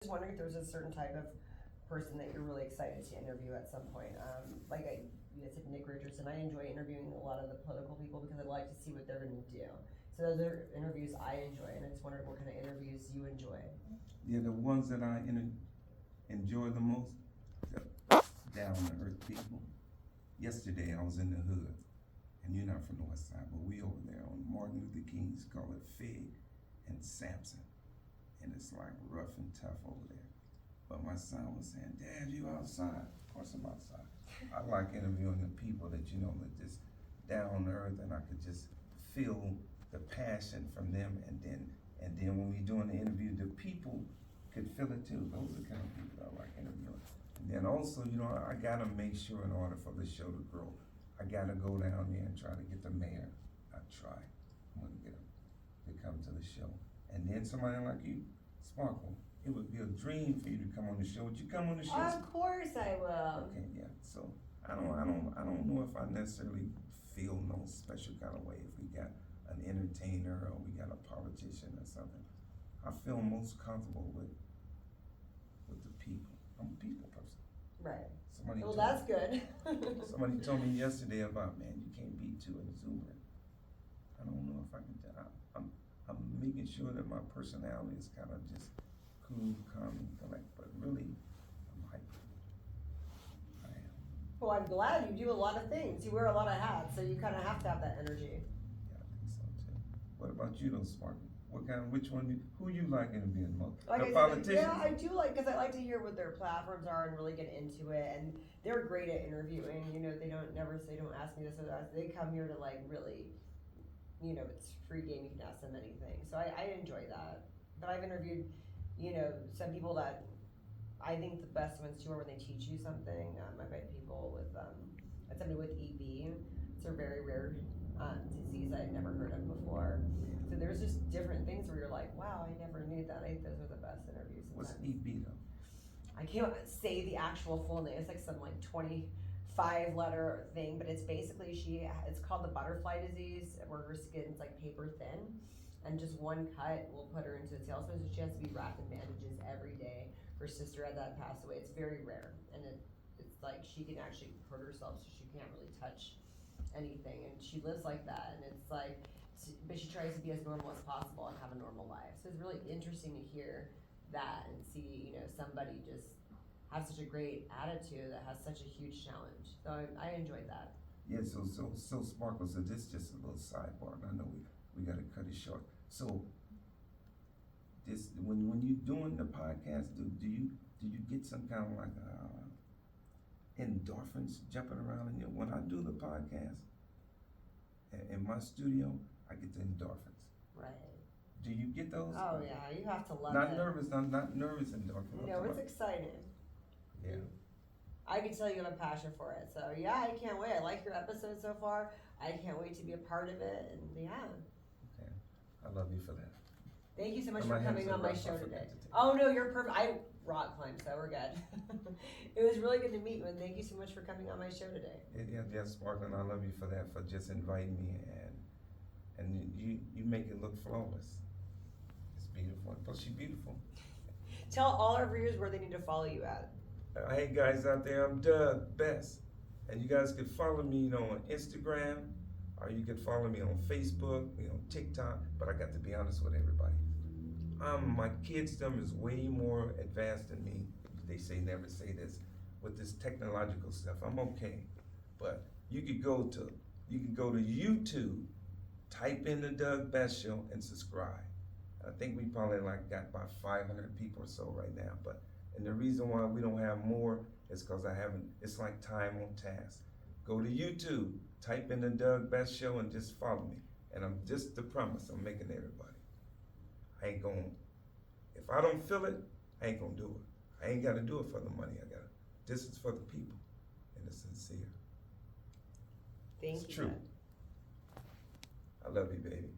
Just wondering if there's a certain type of person that you're really excited to interview at some point. You said Nick Richardson. I enjoy interviewing a lot of the political people because I like to see what they're going to do. So those are interviews I enjoy, and I just wondered what kind of interviews you enjoy. Yeah, the ones that I enjoy the most, the down to earth people. Yesterday I was in the hood, and you're not from the west side, but we over there on Martin Luther King's, call it Fig and Sampson, and it's like rough and tough over there. But my son was saying, "Dad, you outside?" Of course I'm outside. I like interviewing the people that that just down to earth, and I could just feel the passion from them, and then when we doing the interview, the people could feel it too. Those are the kind of people I like interviewing. And then also, I gotta make sure in order for the show to grow, I gotta go down there and try to get the mayor. I'm gonna get him to come to the show. And then somebody like you, Sparkle, it would be a dream for you to come on the show. Would you come on the show? Of course I will. Okay, yeah. So I don't know if I necessarily feel no special kind of way if we got an entertainer or we got a politician or something. I feel most comfortable with the people. I'm a people person. Right. Somebody Well, told that's good. Somebody told me yesterday about, man, you can't be too exuberant. I don't know if I can. I'm making sure that my personality is kind of just cool, calm, and collect, but really, I'm hyper. I am. Well, I'm glad you do a lot of things. You wear a lot of hats, so you kind of have to have that energy. Yeah, I think so too. What about you, though, Sparky? Who you like interviewing most? Like The I politicians? said, yeah, I do because I like to hear what their platforms are and really get into it. And they're great at interviewing. They don't ask me this or that. They come here to really, it's free game. You can ask them anything. So I enjoy that. But I've interviewed, some people that I think the best ones too are when they teach you something. I've met people with, somebody with EB. It's a very rare disease I'd never heard of before. So there's just different things where you're like, wow, I never knew that. I think those are the best interviews. What's Sometimes. EB though? I can't say the actual full name. It's like some 25-letter thing, but it's basically it's called the butterfly disease, where her skin's like paper thin, and just one cut will put her into a tailspin. So she has to be wrapped in bandages every day. Her sister had that pass away. It's very rare, and it's like she can actually hurt herself, so she can't really touch anything, and she lives like that. And it's like, but she tries to be as normal as possible and have a normal life. So it's really interesting to hear that and see, somebody just have such a great attitude that has such a huge challenge. So I enjoyed that. Yeah, so Sparkle, so this is just a little sidebar, and I know we gotta cut it short. So this when you doing the podcast, do you get some kind of like endorphins jumping around in you? When I do the podcast in my studio, I get the endorphins. Right. Do you get those? Oh yeah, you have to love Not it. nervous, not nervous endorphins. No, it's exciting. Yeah. I can tell you have a passion for it. So yeah, I can't wait. I like your episode so far. I can't wait to be a part of it. And yeah. Okay. I love you for that. Thank you so much And for my coming hands on are my rough. I show forgot today. to take Oh no, you're perfect. I rock climb, so we're good. It was really good to meet you, and thank you so much for coming on my show today. Yeah, Sparkling, I love you for that, for just inviting me, and you make it look flawless. It's beautiful. Plus, she's beautiful. Tell all our viewers where they need to follow you at. Hey guys out there, I'm Doug Best, and you guys can follow me, on Instagram, or you can follow me on Facebook, on TikTok. But I got to be honest with everybody. My kidsdom is way more advanced than me. They say never say this with this technological stuff. I'm okay, but you could go to YouTube, type in the Doug Best Show, and subscribe. I think we probably got about 500 people or so right now, and the reason why we don't have more is because it's like time on task. Go to YouTube, type in the Doug Best Show, and just follow me. And I'm just the promise I'm making to everybody. If I don't feel it, I ain't gonna do it. I ain't gotta do it for the money. This is for the people, and it's sincere. Thank It's you. true. Dad. I love you, baby.